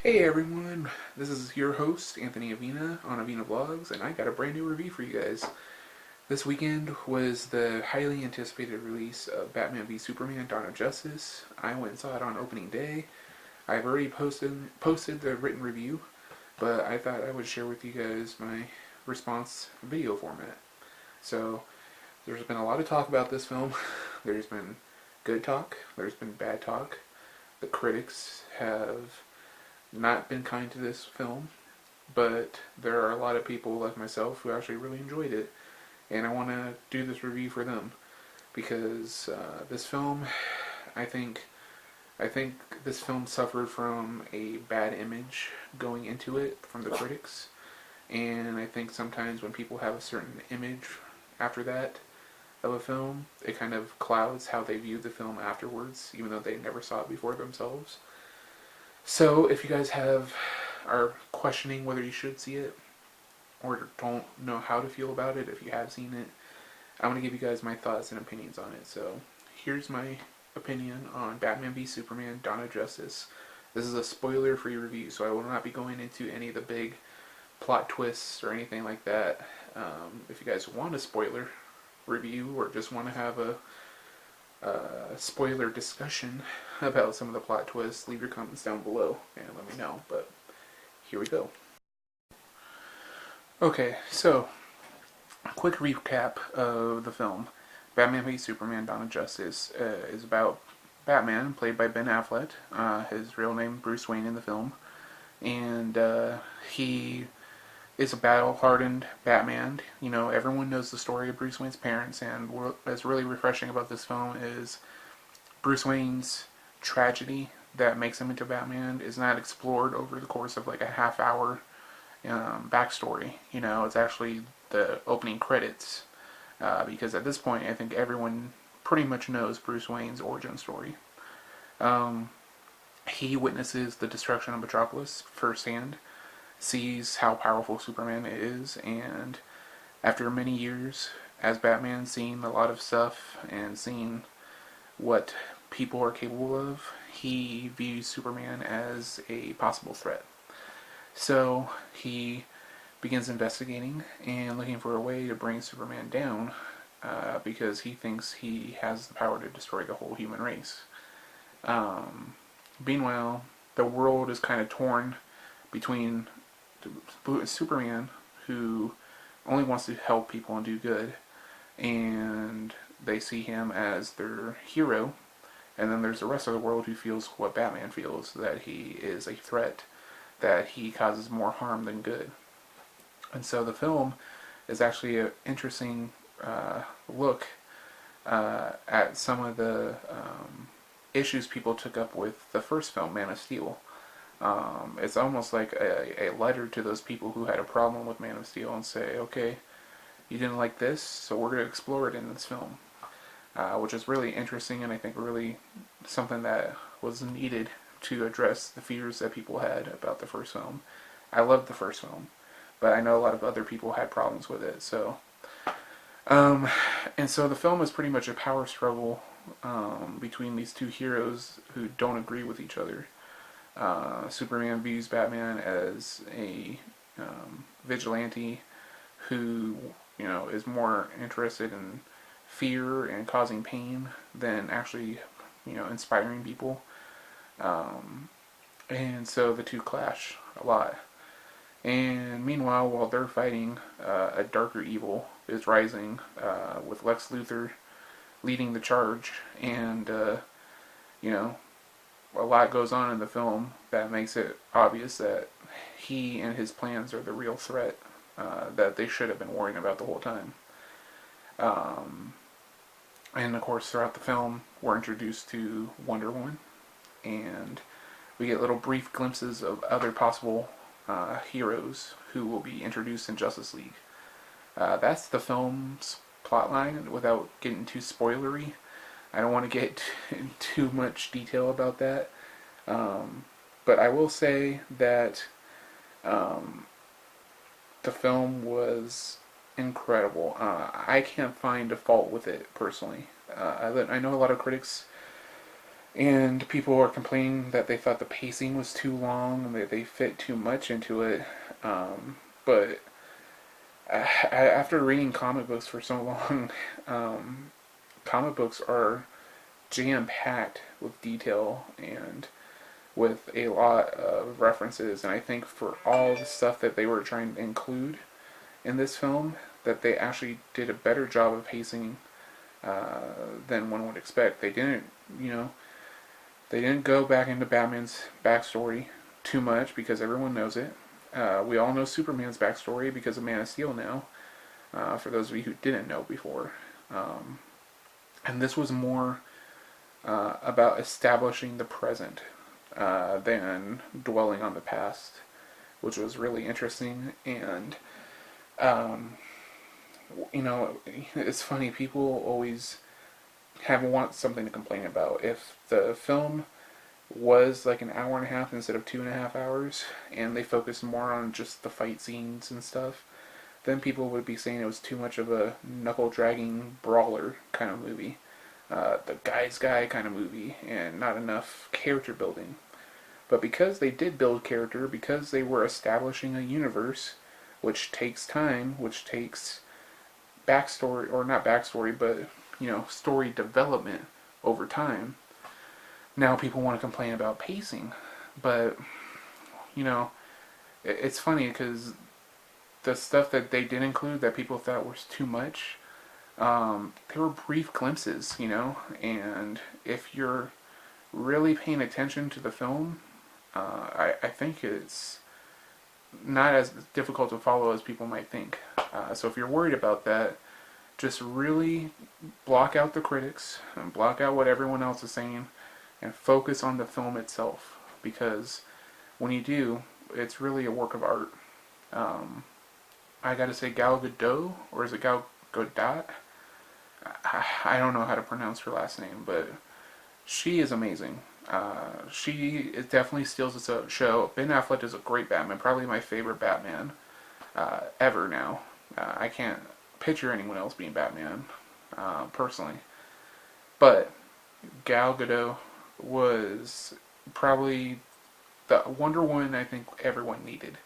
Hey everyone, this is your host, Anthony Avina on Avina Vlogs, and I got a brand new review for you guys. This weekend was the highly anticipated release of Batman v Superman: Dawn of Justice. I went and saw it on opening day. I've already posted the written review, but I thought I would share with you guys my response video format. So, there's been a lot of talk about this film. There's been good talk, there's been bad talk. The critics have not been kind to this film, but there are a lot of people like myself who actually really enjoyed it, and I want to do this review for them because this film, I think, I think this film suffered from a bad image going into it from the critics, and I think sometimes when people have a certain image after that of a film, it kind of clouds how they view the film afterwards, even though they never saw it before themselves. So if you guys are questioning whether you should see it or don't know how to feel about it if you have seen it, I'm going to give you guys my thoughts and opinions on it. So here's my opinion on Batman v Superman: Dawn of Justice. This is a spoiler-free review, so I will not be going into any of the big plot twists or anything like that. If you guys want a spoiler review or just want to have a spoiler discussion about some of the plot twists, leave your comments down below and let me know. But here we go. Okay, so a quick recap of the film. Batman v Superman: Dawn of Justice is about Batman, played by Ben Affleck. His real name Bruce Wayne in the film, and he is a battle-hardened Batman. You know, everyone knows the story of Bruce Wayne's parents, and what's really refreshing about this film is Bruce Wayne's tragedy that makes him into Batman is not explored over the course of like a half-hour backstory. You know, it's actually the opening credits, because at this point I think everyone pretty much knows Bruce Wayne's origin story. He witnesses the destruction of Metropolis firsthand, sees how powerful Superman is, and after many years as Batman, seeing a lot of stuff and seeing what people are capable of, he views Superman as a possible threat. So he begins investigating and looking for a way to bring Superman down, because he thinks he has the power to destroy the whole human race. Meanwhile, the world is kind of torn between Superman, who only wants to help people and do good, and they see him as their hero, and then there's the rest of the world who feels what Batman feels, that he is a threat, that he causes more harm than good. And so the film is actually an interesting look at some of the issues people took up with the first film, Man of Steel. It's almost like a letter to those people who had a problem with Man of Steel and say, okay, you didn't like this, so we're going to explore it in this film. Which is really interesting, and I think really something that was needed to address the fears that people had about the first film. I loved the first film, but I know a lot of other people had problems with it. So, and so the film is pretty much a power struggle between these two heroes who don't agree with each other. Superman views Batman as a vigilante who, you know, is more interested in fear and causing pain than actually, you know, inspiring people. And so the two clash a lot. And meanwhile, while they're fighting, a darker evil is rising, with Lex Luthor leading the charge, and you know, a lot goes on in the film that makes it obvious that he and his plans are the real threat that they should have been worrying about the whole time. And of course, throughout the film, we're introduced to Wonder Woman, and we get little brief glimpses of other possible heroes who will be introduced in Justice League. That's the film's plotline without getting too spoilery. I don't want to get too much detail about that, but I will say that the film was incredible. I can't find a fault with it personally. I know a lot of critics And people are complaining that they thought the pacing was too long and that they fit too much into it. But after reading comic books for so long, comic books are jam packed with detail and with a lot of references. And I think for all the stuff that they were trying to include in this film, that they actually did a better job of pacing than one would expect. They didn't, you know, they didn't go back into Batman's backstory too much because everyone knows it. We all know Superman's backstory because of Man of Steel now, for those of you who didn't know before. And this was more about establishing the present than dwelling on the past, which was really interesting. And, you know, it's funny, people always want something to complain about. If the film was like an hour and a half instead of 2.5 hours, and they focused more on just the fight scenes and stuff, then people would be saying it was too much of a knuckle-dragging brawler kind of movie. The guy's guy kind of movie, and not enough character building. But because they did build character, because they were establishing a universe, which takes time, which takes backstory, or not backstory, but, you know, story development over time, now people want to complain about pacing. But, you know, it's funny because the stuff that they did include that people thought was too much, they were brief glimpses, you know, and if you're really paying attention to the film, I think it's not as difficult to follow as people might think. So if you're worried about that, just really block out the critics and block out what everyone else is saying and focus on the film itself, because when you do, it's really a work of art. I gotta say, Gal Gadot, or is it Gal Gadot? I don't know how to pronounce her last name, but she is amazing. She definitely steals the show. Ben Affleck is a great Batman, probably my favorite Batman ever now. I can't picture anyone else being Batman, personally. But Gal Gadot was probably the Wonder Woman I think everyone needed.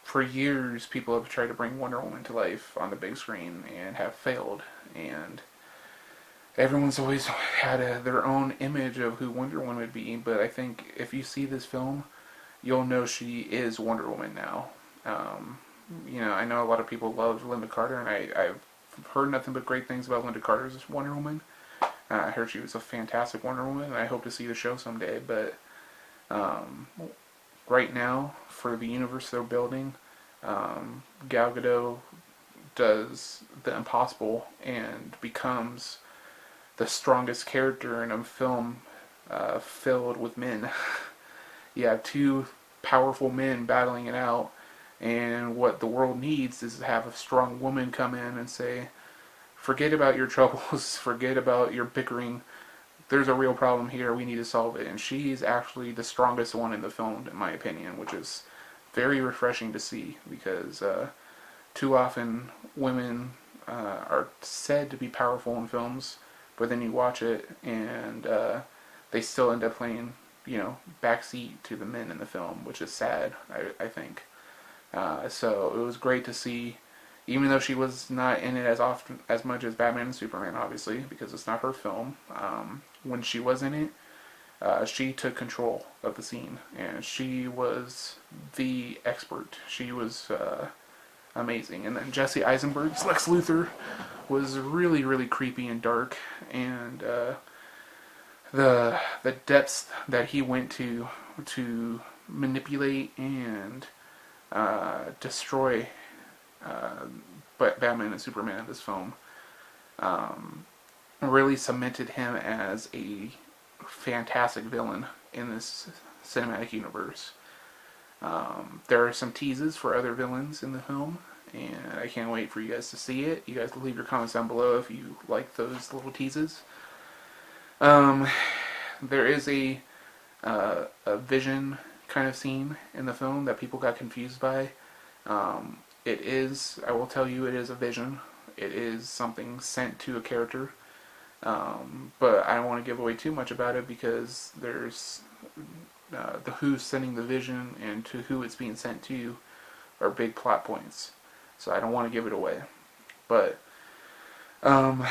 For years, people have tried to bring Wonder Woman to life on the big screen and have failed. And everyone's always had their own image of who Wonder Woman would be. But I think if you see this film, you'll know she is Wonder Woman now. You know, I know a lot of people love Linda Carter, and I've heard nothing but great things about Linda Carter's Wonder Woman. I heard she was a fantastic Wonder Woman, and I hope to see the show someday. But right now, for the universe they're building, Gal Gadot does the impossible and becomes the strongest character in a film filled with men. You have two powerful men battling it out, and what the world needs is to have a strong woman come in and say, forget about your troubles, forget about your bickering, there's a real problem here, we need to solve it. And she's actually the strongest one in the film, in my opinion, which is very refreshing to see, because too often women are said to be powerful in films, but then you watch it and they still end up playing, you know, backseat to the men in the film, which is sad, I think. So it was great to see, even though she was not in it as much as Batman and Superman, obviously, because it's not her film. When she was in it, she took control of the scene, and she was the expert. She was amazing. And then Jesse Eisenberg's Lex Luthor was really, really creepy and dark, and the depths that he went to manipulate and destroy Batman and Superman in this film really cemented him as a fantastic villain in this cinematic universe. There are some teases for other villains in the film, and I can't wait for you guys to see it. You guys can leave your comments down below if you like those little teases. There is a vision kind of scene in the film that people got confused by. It is, I will tell you, it is a vision. It is something sent to a character. But I don't want to give away too much about it because there's the who's sending the vision and to who it's being sent to are big plot points. So I don't want to give it away. But um,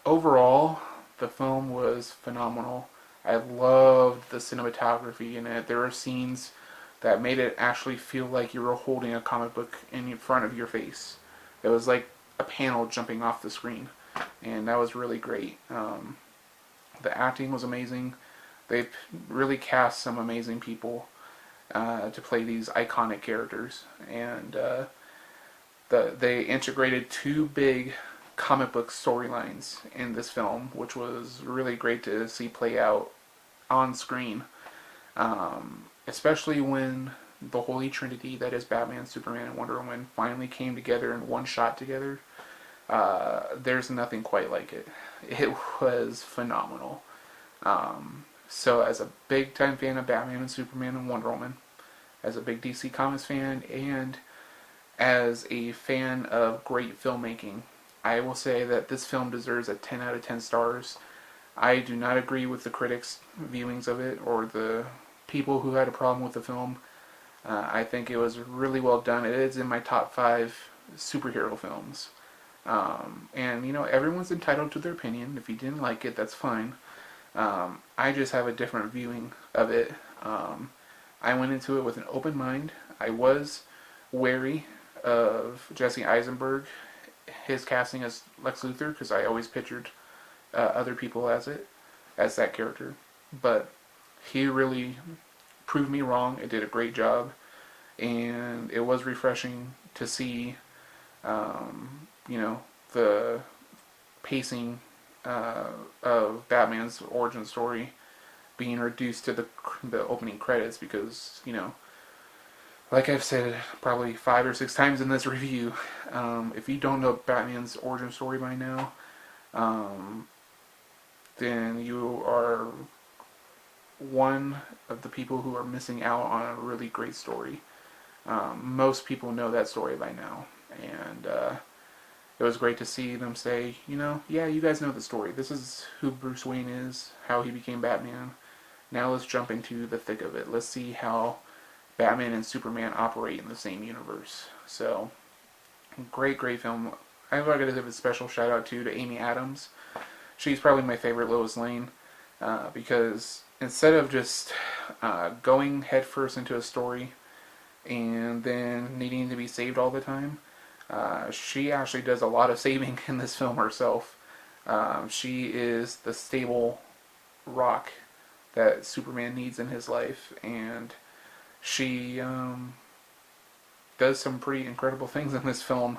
overall, the film was phenomenal. I loved the cinematography in it. There were scenes that made it actually feel like you were holding a comic book in front of your face. It was like a panel jumping off the screen, and that was really great. The acting was amazing. They really cast some amazing people to play these iconic characters, and they integrated two big comic book storylines in this film, which was really great to see play out on screen. Especially when the Holy Trinity, that is Batman, Superman, and Wonder Woman, finally came together in one shot together. There's nothing quite like it. It was phenomenal. So as a big time fan of Batman and Superman and Wonder Woman, as a big DC Comics fan, and as a fan of great filmmaking, I will say that this film deserves a 10 out of 10 stars. I do not agree with the critics' viewings of it or the people who had a problem with the film. I think it was really well done. It is in my top 5 superhero films. And, you know, everyone's entitled to their opinion. If you didn't like it, that's fine. I just have a different viewing of it. I went into it with an open mind. I was wary of Jesse Eisenberg, his casting as Lex Luthor, because I always pictured other people as that character. But he really proved me wrong. It did a great job, and it was refreshing to see, you know, the pacing of Batman's origin story being reduced to the opening credits, because, you know, like I've said probably 5 or 6 times in this review, if you don't know Batman's origin story by now, then you are one of the people who are missing out on a really great story. Most people know that story by now, and it was great to see them say, you know, yeah, you guys know the story. This is who Bruce Wayne is, how he became Batman. Now let's jump into the thick of it. Let's see how Batman and Superman operate in the same universe. So, great film. I'm going to give a special shout out to Amy Adams. She's probably my favorite Lois Lane, because instead of just going headfirst into a story and then needing to be saved all the time, she actually does a lot of saving in this film herself. She is the stable rock that Superman needs in his life, and she does some pretty incredible things in this film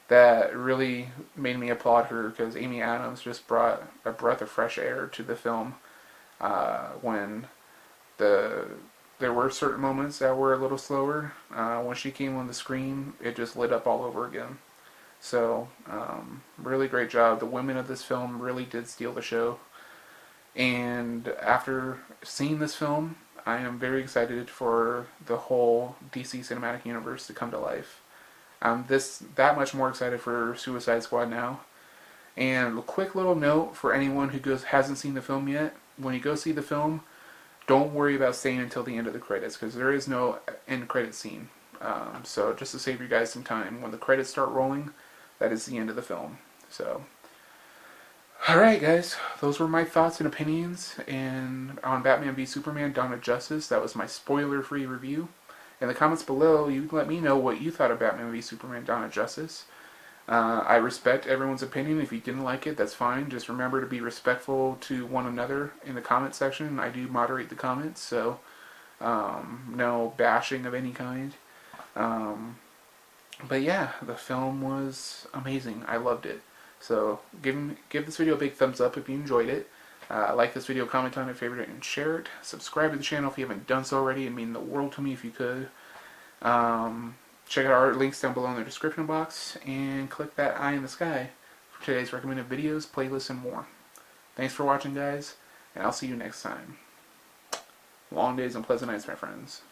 that really made me applaud her, because Amy Adams just brought a breath of fresh air to the film when there were certain moments that were a little slower. When she came on the screen, it just lit up all over again. So, really great job. The women of this film really did steal the show. And after seeing this film, I am very excited for the whole DC Cinematic Universe to come to life. I'm that much more excited for Suicide Squad now. And a quick little note for anyone who hasn't seen the film yet: when you go see the film, don't worry about staying until the end of the credits, because there is no end credit scene. So just to save you guys some time, when the credits start rolling, that is the end of the film. So, alright guys, those were my thoughts and opinions on Batman v Superman Dawn of Justice. That was my spoiler-free review. In the comments below, you can let me know what you thought of Batman v Superman Dawn of Justice. I respect everyone's opinion. If you didn't like it, that's fine. Just remember to be respectful to one another in the comment section. I do moderate the comments, so no bashing of any kind. But yeah, the film was amazing. I loved it. So give this video a big thumbs up if you enjoyed it. Like this video, comment on it, favorite it, and share it. Subscribe to the channel if you haven't done so already. It'd mean the world to me if you could. Check out our links down below in the description box, and click that eye in the sky for today's recommended videos, playlists, and more. Thanks for watching, guys, and I'll see you next time. Long days and pleasant nights, my friends.